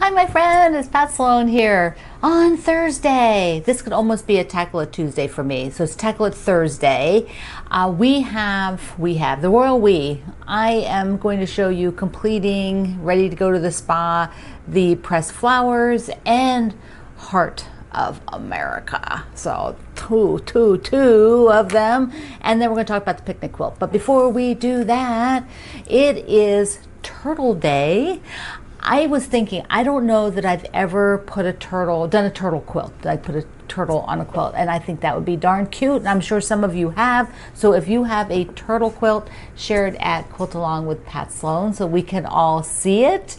Hi, my friend, it's Pat Sloan here on Thursday. This could almost be a Tackle It Tuesday for me, so it's Tackle It Thursday. We have the royal we. I am going to show you completing, ready to go to the spa, the pressed flowers and heart of America. So two of them, and then we're going to talk about the picnic quilt. But before we do that, it is Turtle Day. I was thinking, I don't know that I've ever done a turtle quilt. I put a turtle on a quilt, and I think that would be darn cute, and I'm sure some of you have. So if you have a turtle quilt, share it at Quilt Along with Pat Sloan so we can all see it.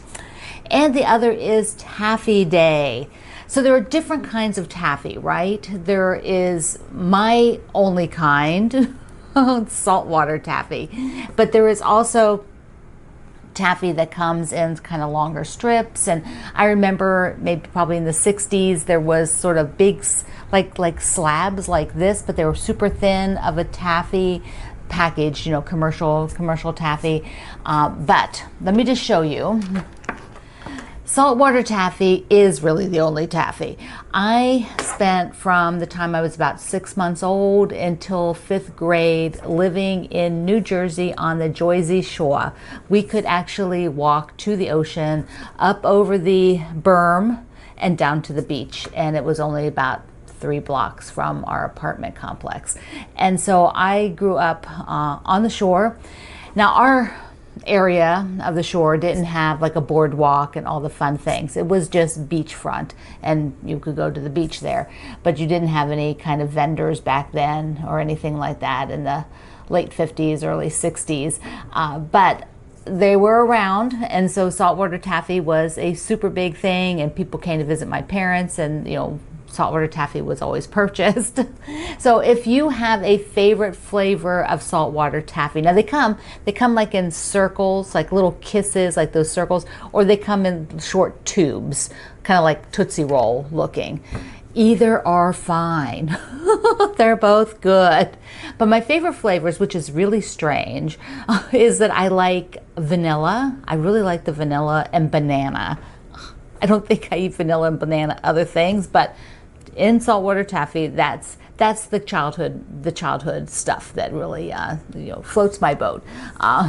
And the other is Taffy Day. So there are different kinds of taffy, right? There is my only kind, saltwater taffy, but there is also taffy that comes in kind of longer strips. And I remember probably in the 60s there was sort of big like slabs like this, but they were super thin of a taffy package, you know, commercial taffy. But let me just show you. Saltwater taffy is really the only taffy. I spent from the time I was about 6 months old until 5th grade living in New Jersey on the Jersey Shore. We could actually walk to the ocean, up over the berm and down to the beach, and it was only about 3 blocks from our apartment complex. And so I grew up on the shore. Now our area of the shore didn't have like a boardwalk and all the fun things. It was just beachfront, and you could go to the beach there, but you didn't have any kind of vendors back then or anything like that in the late 50s, early 60s. But they were around, and so saltwater taffy was a super big thing, and people came to visit my parents, and you know, saltwater taffy was always purchased. So if you have a favorite flavor of saltwater taffy, now they come like in circles, like little kisses, like those circles, or they come in short tubes, kind of like Tootsie Roll looking. Either are fine. They're both good. But my favorite flavors, which is really strange, is that I like vanilla. I really like the vanilla and banana. I don't think I eat vanilla and banana other things, but in saltwater taffy, that's the childhood stuff that really floats my boat.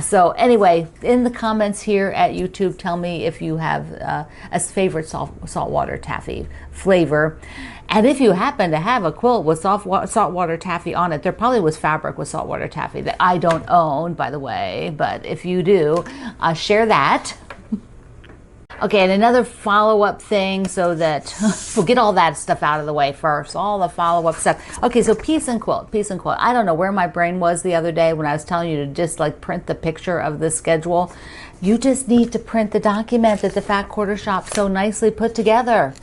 So anyway, in the comments here at YouTube, tell me if you have a favorite saltwater taffy flavor. And if you happen to have a quilt with saltwater taffy on it, there probably was fabric with saltwater taffy that I don't own, by the way, but if you do, share that. Okay, and another follow-up thing, so that we'll get all that stuff out of the way first, all the follow-up stuff. Okay, so piece and quilt. I don't know where my brain was the other day when I was telling you to just like print the picture of the schedule. You just need to print the document that the Fat Quarter Shop so nicely put together.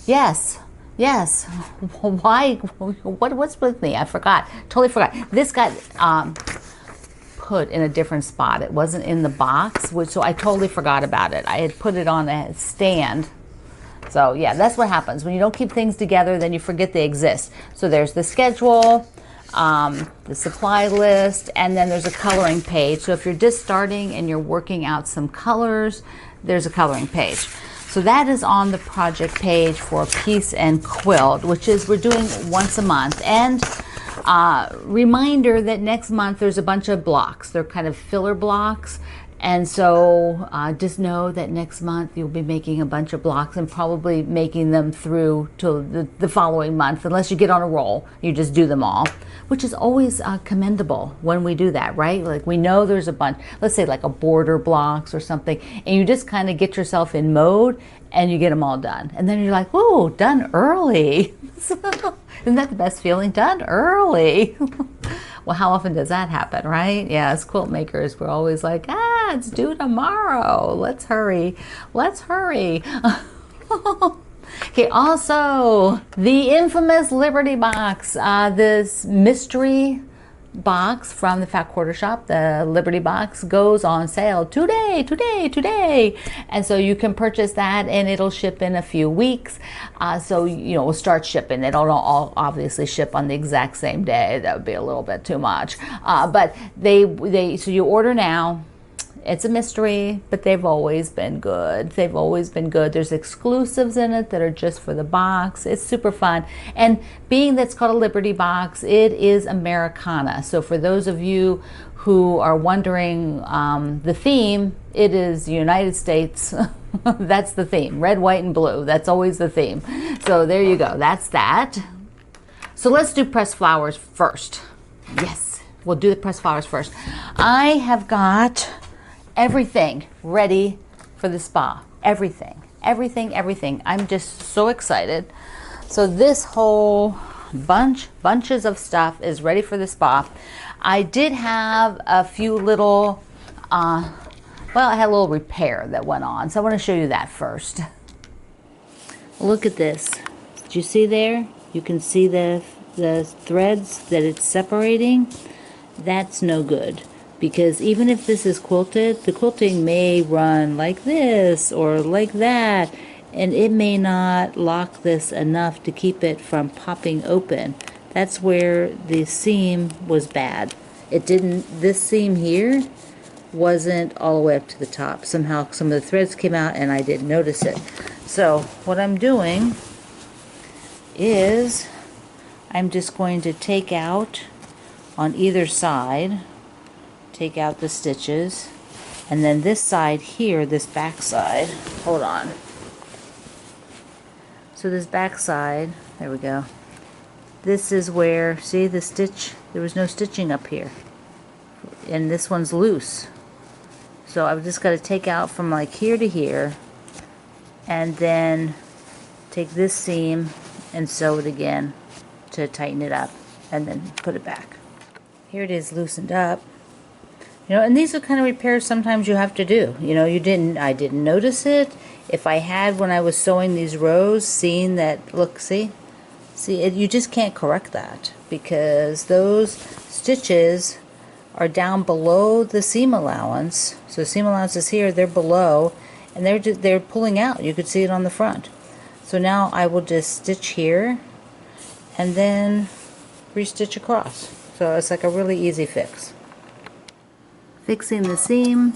Yes. Why? What's with me? I forgot. Totally forgot. This got put in a different spot. It wasn't in the box, so I totally forgot about it. I had put it on a stand. So yeah, that's what happens when you don't keep things together, then you forget they exist. So there's the schedule, the supply list, and then there's a coloring page. So if you're just starting and you're working out some colors, there's a coloring page. So that is on the project page for Piece and Quilt, which is we're doing once a month. And reminder that next month there's a bunch of blocks. They're kind of filler blocks, and so just know that next month you'll be making a bunch of blocks and probably making them through to the following month, unless you get on a roll. You just do them all, which is always commendable when we do that, right? Like we know there's a bunch, let's say like a border blocks or something, and you just kind of get yourself in mode and you get them all done, and then you're like, whoa, done early. Isn't that the best feeling? Done early. Well, how often does that happen, right? Yeah, as quilt makers, we're always like, it's due tomorrow. Let's hurry. Okay, also, the infamous Liberty Box, this mystery box from the Fat Quarter Shop, the Liberty Box, goes on sale today, and so you can purchase that, and it'll ship in a few weeks. So we'll start shipping. They don't all obviously ship on the exact same day. That would be a little bit too much. But so you order now. It's a mystery, but they've always been good. They've always been good. There's exclusives in it that are just for the box. It's super fun. And being that's called a Liberty box, it is Americana. So for those of you who are wondering the theme, it is United States. That's the theme. Red, white, and blue. That's always the theme. So there you go. That's that. So let's do pressed flowers first. Yes, we'll do the pressed flowers first. I have got everything ready for the spa. Everything. I'm just so excited. So this whole bunches of stuff is ready for the spa. I did have a few little, well, I had a little repair that went on. So I want to show you that first. Look at this. Did you see there? You can see the threads that it's separating. That's no good, because even if this is quilted, the quilting may run like this or like that, and it may not lock this enough to keep it from popping open. That's where the seam was bad. It didn't, this seam here wasn't all the way up to the top. Somehow some of the threads came out and I didn't notice it. So what I'm doing is I'm just going to take out on either side, take out the stitches, and then this side here, this back side, hold on. So this back side, there we go. This is where, see the stitch, there was no stitching up here. And this one's loose. So I've just got to take out from like here to here, and then take this seam and sew it again to tighten it up, and then put it back. Here it is loosened up. You know, and these are kind of repairs sometimes you have to do. You know, I didn't notice it. If I had, when I was sewing these rows, seen that, look, see, you just can't correct that, because those stitches are down below the seam allowance. So seam allowance is here, they're below, and they're pulling out. You could see it on the front. So now I will just stitch here and then restitch across. So it's like a really easy fix. Fixing the seam,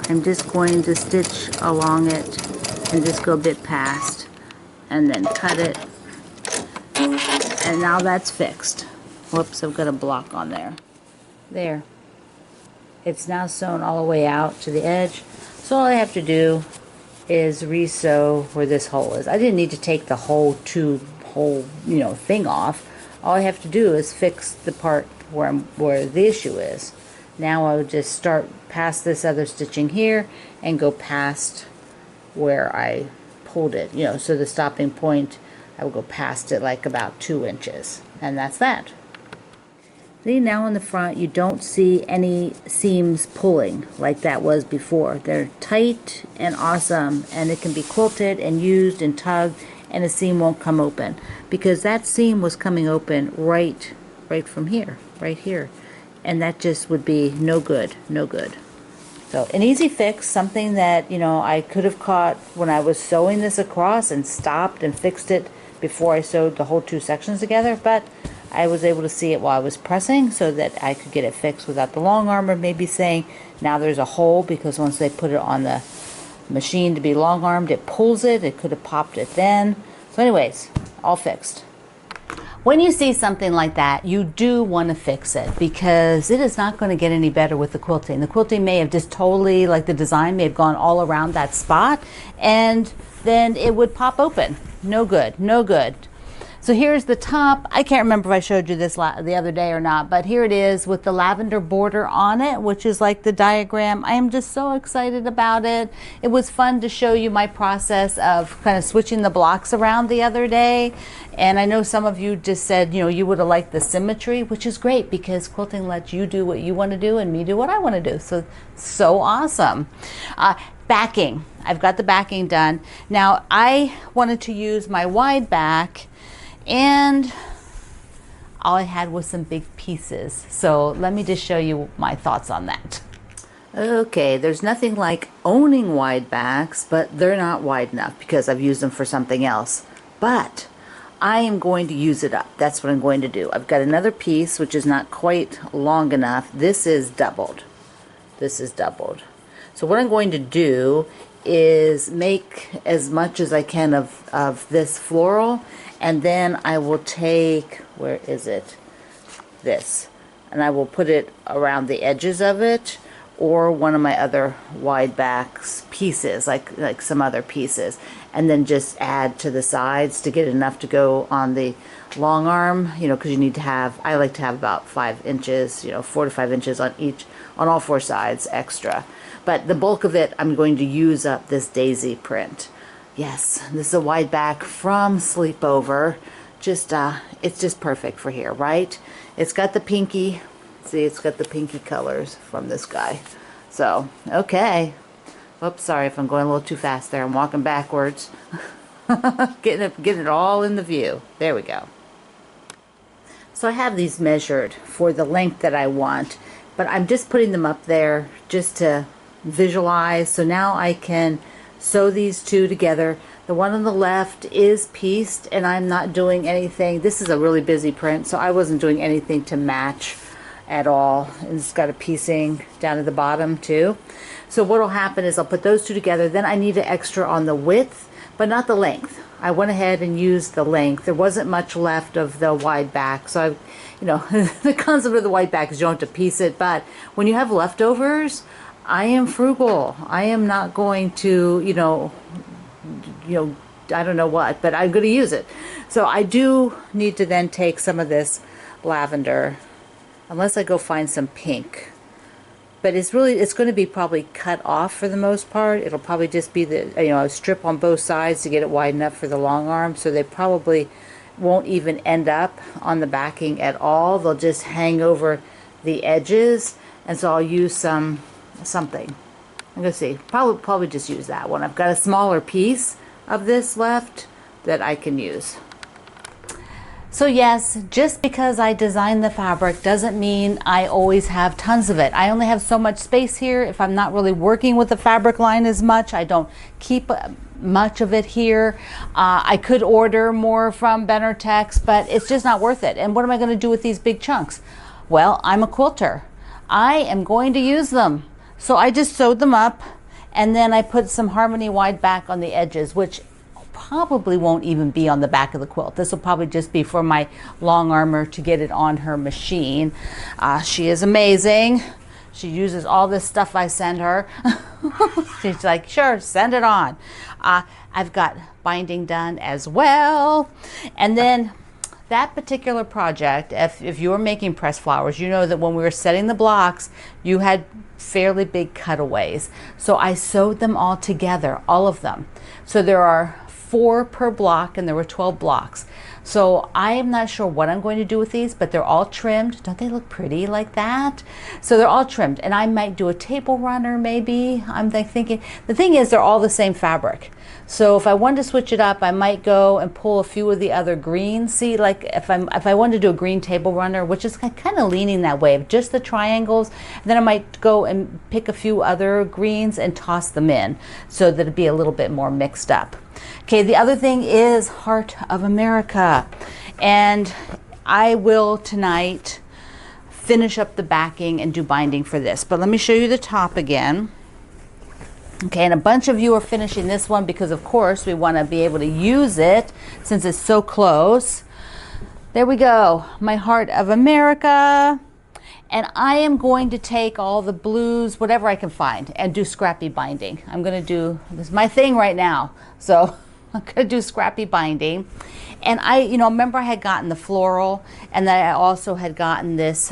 I'm just going to stitch along it and just go a bit past and then cut it. And now that's fixed. Whoops, I've got a block on there. There. It's now sewn all the way out to the edge. So all I have to do is re-sew where this hole is. I didn't need to take the whole thing off. All I have to do is fix the part where the issue is. Now I would just start past this other stitching here and go past where I pulled it. You know, so the stopping point, I will go past it like about 2 inches, and that's that. See, now in the front you don't see any seams pulling like that was before. They're tight and awesome, and it can be quilted and used and tugged, and the seam won't come open, because that seam was coming open right from here, right here, and that just would be no good. So an easy fix, something that, you know, I could have caught when I was sewing this across and stopped and fixed it before I sewed the whole 2 sections together, but I was able to see it while I was pressing so that I could get it fixed without the long arm, or maybe saying now there's a hole, because once they put it on the machine to be long armed, it pulls it. It could have popped it then. So anyways, all fixed. When you see something like that, you do want to fix it, because it is not going to get any better with the quilting. The quilting may have just totally, like the design may have gone all around that spot, and then it would pop open. No good, no good. So here's the top. I can't remember if I showed you this the other day or not, but here it is with the lavender border on it, which is like the diagram. I am just so excited about it. It was fun to show you my process of kind of switching the blocks around the other day. And I know some of you just said, you know, you would have liked the symmetry, which is great, because quilting lets you do what you want to do and me do what I want to do. So awesome. Backing. I've got the backing done. Now I wanted to use my wide back, and all I had was some big pieces. So let me just show you my thoughts on that. Okay, there's nothing like owning wide backs, but they're not wide enough because I've used them for something else. But I am going to use it up. That's what I'm going to do. I've got another piece which is not quite long enough. This is doubled. This is doubled. So what I'm going to do is make as much as I can of this floral, and then I will take, where is it? This. And I will put it around the edges of it, or one of my other wide backs pieces, like some other pieces, and then just add to the sides to get enough to go on the long arm, you know, because you need to have, I like to have about 5 inches, you know, 4 to 5 inches on each, on all 4 sides extra. But the bulk of it, I'm going to use up this daisy print. Yes, this is a wide back from Sleepover. Just, it's just perfect for here, right? It's got the pinky, see, it's got the pinky colors from this guy. So, okay. Oops, sorry if I'm going a little too fast there. I'm walking backwards. getting it all in the view. There we go. So I have these measured for the length that I want, but I'm just putting them up there just to visualize. So now I can sew these two together. The one on the left is pieced, and I'm not doing anything. This is a really busy print, so I wasn't doing anything to match at all. And it's got a piecing down at the bottom too. So what will happen is I'll put those two together. Then I need an extra on the width, but not the length. I went ahead and used the length. There wasn't much left of the wide back, so I, you know, the concept of the wide back is you don't have to piece it, but when you have leftovers, I am frugal. I am not going to, you know, I don't know what, but I'm going to use it. So I do need to then take some of this lavender, unless I go find some pink. But it's going to be probably cut off for the most part. It'll probably just be the, you know, a strip on both sides to get it wide enough for the long arm. So they probably won't even end up on the backing at all. They'll just hang over the edges. And so I'll use something. I'm going to see. Probably just use that one. I've got a smaller piece of this left that I can use. So yes, just because I designed the fabric doesn't mean I always have tons of it. I only have so much space here. If I'm not really working with the fabric line as much, I don't keep much of it here. I could order more from Benartex, but it's just not worth it. And what am I going to do with these big chunks? Well, I'm a quilter. I am going to use them. So I just sewed them up, and then I put some Harmony wide back on the edges, which probably won't even be on the back of the quilt. This will probably just be for my long armor to get it on her machine. She is amazing. She uses all this stuff I send her. She's like, sure, send it on. I've got binding done as well. And then that particular project, if you were making pressed flowers, you know that when we were setting the blocks, you had fairly big cutaways. So I sewed them all together, all of them. So there are 4 per block, and there were 12 blocks. So I am not sure what I'm going to do with these, but they're all trimmed. Don't they look pretty like that? So they're all trimmed, and I might do a table runner maybe. I'm thinking, the thing is, they're all the same fabric. So if I wanted to switch it up, I might go and pull a few of the other greens. See, like if I wanted to do a green table runner, which is kind of leaning that way, just the triangles, then I might go and pick a few other greens and toss them in so that it'd be a little bit more mixed up. Okay, the other thing is Heart of America, and I will tonight finish up the backing and do binding for this. But let me show you the top again. Okay, and a bunch of you are finishing this one because of course we want to be able to use it since it's so close. There we go, my Heart of America. And I am going to take all the blues, whatever I can find, and do scrappy binding. I'm going to do, this is my thing right now. So I'm going to do scrappy binding. And I, you know, remember I had gotten the floral, and then I also had gotten this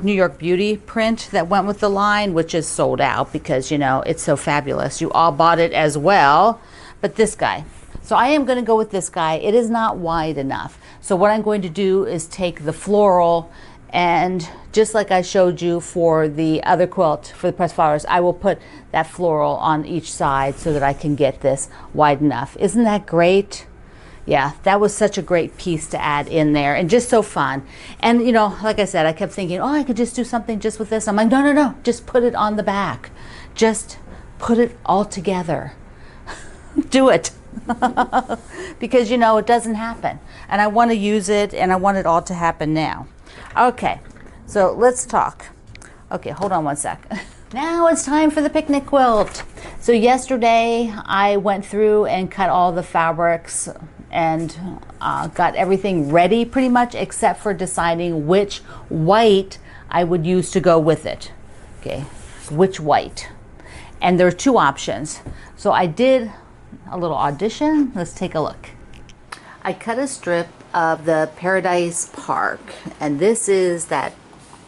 New York Beauty print that went with the line, which is sold out because, you know, it's so fabulous. You all bought it as well. But this guy. So I am going to go with this guy. It is not wide enough. So what I'm going to do is take the floral, and just like I showed you for the other quilt for the pressed flowers, I will put that floral on each side so that I can get this wide enough. Isn't that great? Yeah, that was such a great piece to add in there, and just so fun. And you know, like I said, I kept thinking, oh, I could just do something just with this. I'm like, no, just put it on the back. Just put it all together. Do it. Because you know, it doesn't happen. And I want to use it, and I want it all to happen now. Okay, so let's talk. Okay, hold on one sec. Now it's time for the picnic quilt. So yesterday I went through and cut all the fabrics and got everything ready pretty much, except for deciding which white I would use to go with it. Okay, which white. And there are two options. So I did a little audition. Let's take a look. I cut a strip of the Paradise Park, and this is that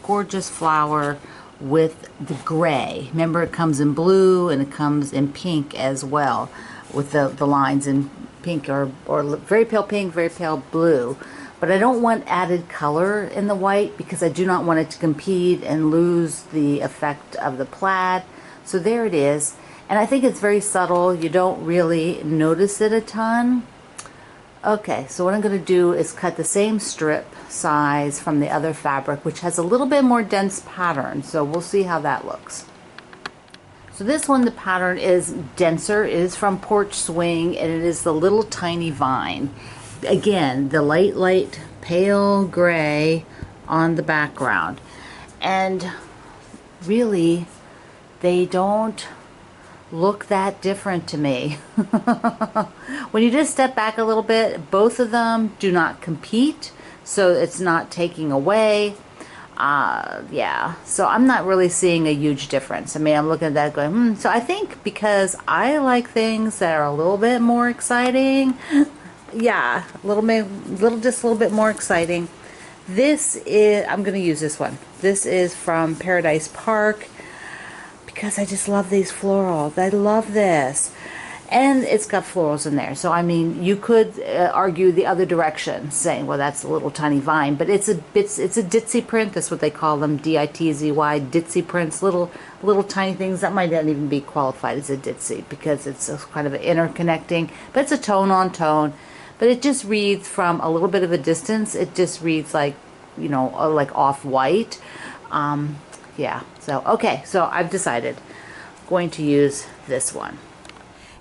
gorgeous flower with the gray. Remember, it comes in blue and it comes in pink as well, with the lines in pink or very pale pink, very pale blue. But I don't want added color in the white because I do not want it to compete and lose the effect of the plaid. So there it is. And I think it's very subtle. You don't really notice it a ton. Okay, so what I'm going to do is cut the same strip size from the other fabric, which has a little bit more dense pattern. So we'll see how that looks. So this one, the pattern is denser. It is from Porch Swing, and it is the little tiny vine. Again, the light pale gray on the background. And really, they don't look that different to me. When you just step back a little bit, both of them do not compete, so it's not taking away. Yeah, so I'm not really seeing a huge difference. I mean, I'm looking at that going, So I think because I like things that are a little bit more exciting, yeah, just a little bit more exciting. This is, I'm going to use this one. This is from Paradise Park, because I just love these florals. I love this. And it's got florals in there. So, I mean, you could argue the other direction, saying, well, that's a little tiny vine. But it's a ditzy print. That's what they call them, D-I-T-Z-Y, ditzy prints, little tiny things. That might not even be qualified as a ditzy because it's a kind of an interconnecting. But it's a tone on tone. But it just reads from a little bit of a distance. It just reads like, you know, like off-white. Yeah, so, okay, so I've decided I'm going to use this one.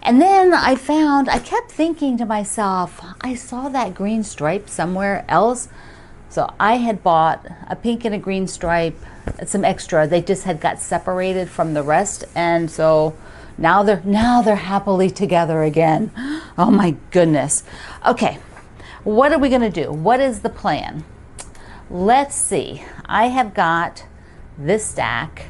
And then I kept thinking to myself, I saw that green stripe somewhere else. So I had bought a pink and a green stripe, some extra. They just had got separated from the rest. And so now they're happily together again. Oh my goodness. Okay, what are we going to do? What is the plan? Let's see. I have got this stack,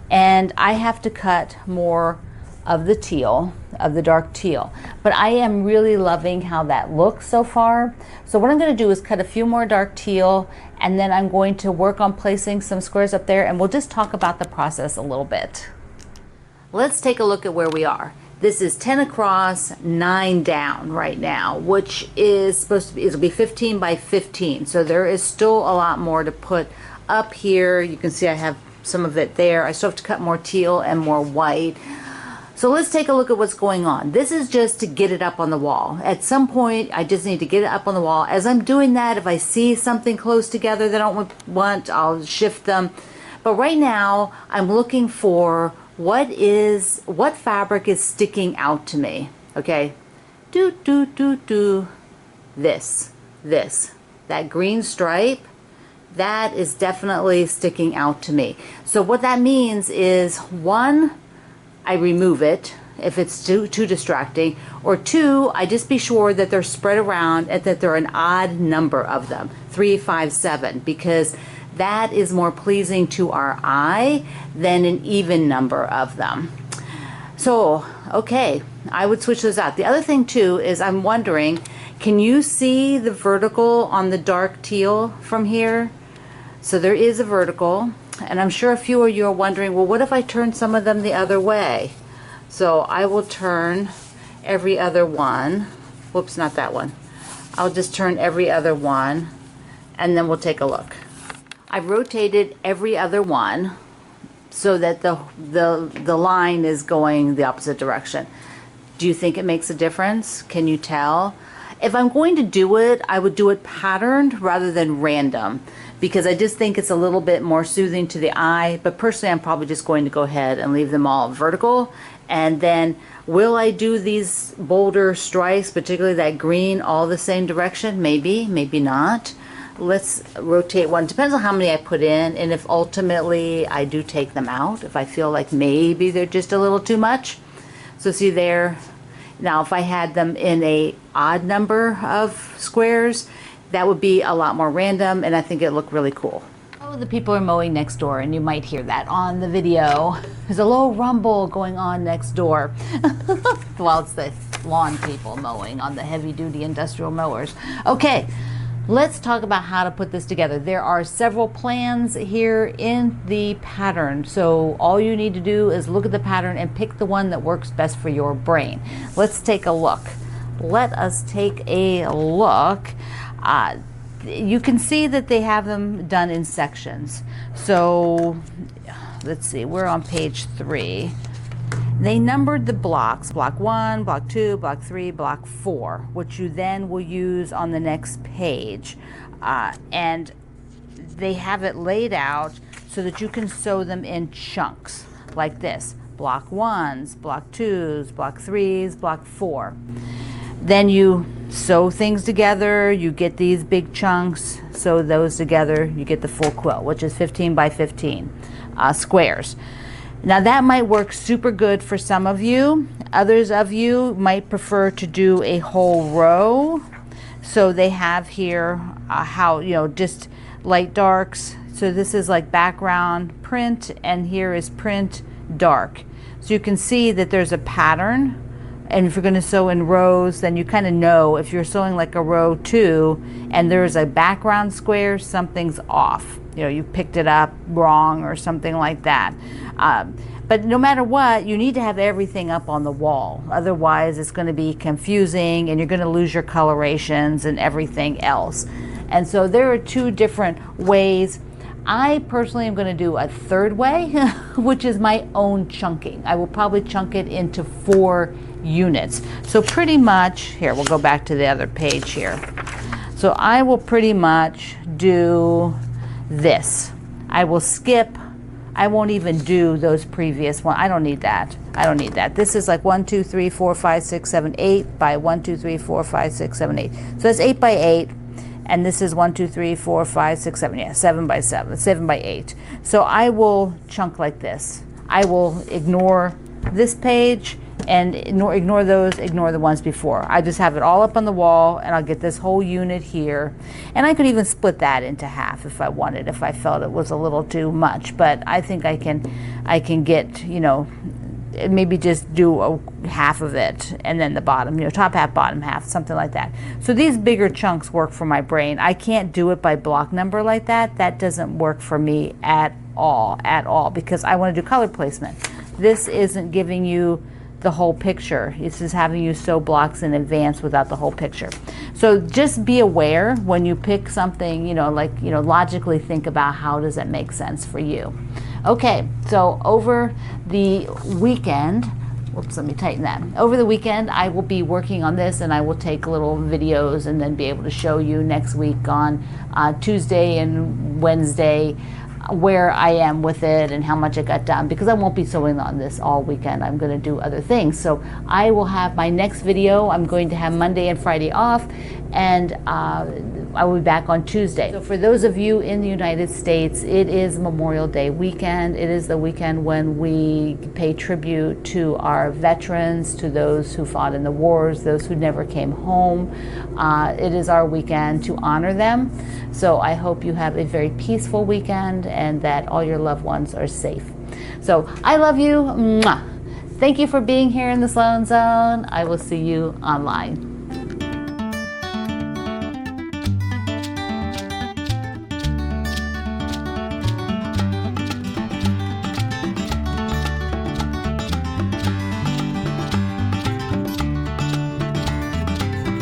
and I have to cut more of the teal, of the dark teal, but I am really loving how that looks so far. So what I'm going to do is cut a few more dark teal, and then I'm going to work on placing some squares up there, and we'll just talk about the process a little bit. Let's take a look at where we are. This is 10 across, 9 down right now, which is supposed to be, it'll be 15 by 15. So there is still a lot more to put up here. You can see I have some of it there. I still have to cut more teal and more white. So let's take a look at what's going on. This is just to get it up on the wall. At some point, I just need to get it up on the wall. As I'm doing that, if I see something close together that I don't want, I'll shift them. But right now, I'm looking for what fabric is sticking out to me. Okay, this, that green stripe, that is definitely sticking out to me. So what that means is, one, I remove it if it's too distracting, or two, I just be sure that they're spread around and that they're an odd number of them, 3, 5, 7, because that is more pleasing to our eye than an even number of them. So, okay, I would switch those out. The other thing too is I'm wondering, can you see the vertical on the dark teal from here? So there is a vertical, and I'm sure a few of you are wondering, well, what if I turn some of them the other way? So I will turn every other one. Whoops, not that one. I'll just turn every other one, and then we'll take a look. I've rotated every other one so that the line is going the opposite direction. Do you think it makes a difference? Can you tell? If I'm going to do it, I would do it patterned rather than random, because I just think it's a little bit more soothing to the eye. But personally, I'm probably just going to go ahead and leave them all vertical. And then will I do these bolder stripes, particularly that green, all the same direction? Maybe, maybe not. let's rotate one. Depends on how many I put in, and if ultimately I do take them out, if I feel like maybe they're just a little too much. So see there, now if I had them in a odd number of squares, that would be a lot more random, and I think it looked really cool. Oh, the people are mowing next door, and you might hear that on the video. There's a low rumble going on next door. Well, it's the lawn people mowing on the heavy-duty industrial mowers. Okay, let's talk about how to put this together. There are several plans here in the pattern, so all you need to do is look at the pattern and pick the one that works best for your brain. Let's take a look. Let us take a look. You can see that they have them done in sections. So let's see, we're on page 3. They numbered the blocks, block 1, block 2, block 3, block 4, which you then will use on the next page. And they have it laid out so that you can sew them in chunks like this. Block 1s, block 2s, block 3s, block 4. Then you sew things together, you get these big chunks, sew those together, you get the full quilt, which is 15 by 15 squares. Now that might work super good for some of you. Others of you might prefer to do a whole row. So they have here how, just light darks. So this is like background print, and here is print dark. So you can see that there's a pattern. And if you're going to sew in rows, then you kind of know if you're sewing like a row 2 and there's a background square, something's off. You picked it up wrong or something like that. But no matter what, you need to have everything up on the wall. Otherwise, it's going to be confusing and you're going to lose your colorations and everything else. And so there are 2 different ways. I personally am going to do a third way, which is my own chunking. I will probably chunk it into 4 units. So pretty much, here, we'll go back to the other page here. So I will pretty much do this. I will skip. I won't even do those previous ones. I don't need that. I don't need that. This is like 1, 2, 3, 4, 5, 6, 7, 8 by 1, 2, 3, 4, 5, 6, 7, 8. So that's 8 by 8. And this is 1, 2, 3, 4, 5, 6, 7, yeah, 7 by 7, 7 by 8. So I will chunk like this. I will ignore this page and ignore those, ignore the ones before. I just have it all up on the wall, and I'll get this whole unit here. And I could even split that into half if I wanted, if I felt it was a little too much. But I think I can get, maybe just do half of it and then the bottom, top half, bottom half, something like that. So these bigger chunks work for my brain. I can't do it by block number like that. That doesn't work for me at all, because I want to do color placement. This isn't giving you the whole picture. This is having you sew blocks in advance without the whole picture. So just be aware when you pick something, logically think about how does that make sense for you. Okay, so over the weekend, whoops, let me tighten that. Over the weekend, I will be working on this, and I will take little videos and then be able to show you next week on Tuesday and Wednesday where I am with it and how much I got done, because I won't be sewing on this all weekend. I'm going to do other things. So I will have my next video. I'm going to have Monday and Friday off, and I will be back on Tuesday. So for those of you in the United States, it is Memorial Day weekend. It is the weekend when we pay tribute to our veterans, to those who fought in the wars, those who never came home. It is our weekend to honor them. So I hope you have a very peaceful weekend and that all your loved ones are safe. So I love you. Mwah. Thank you for being here in the Sloan Zone. I will see you online.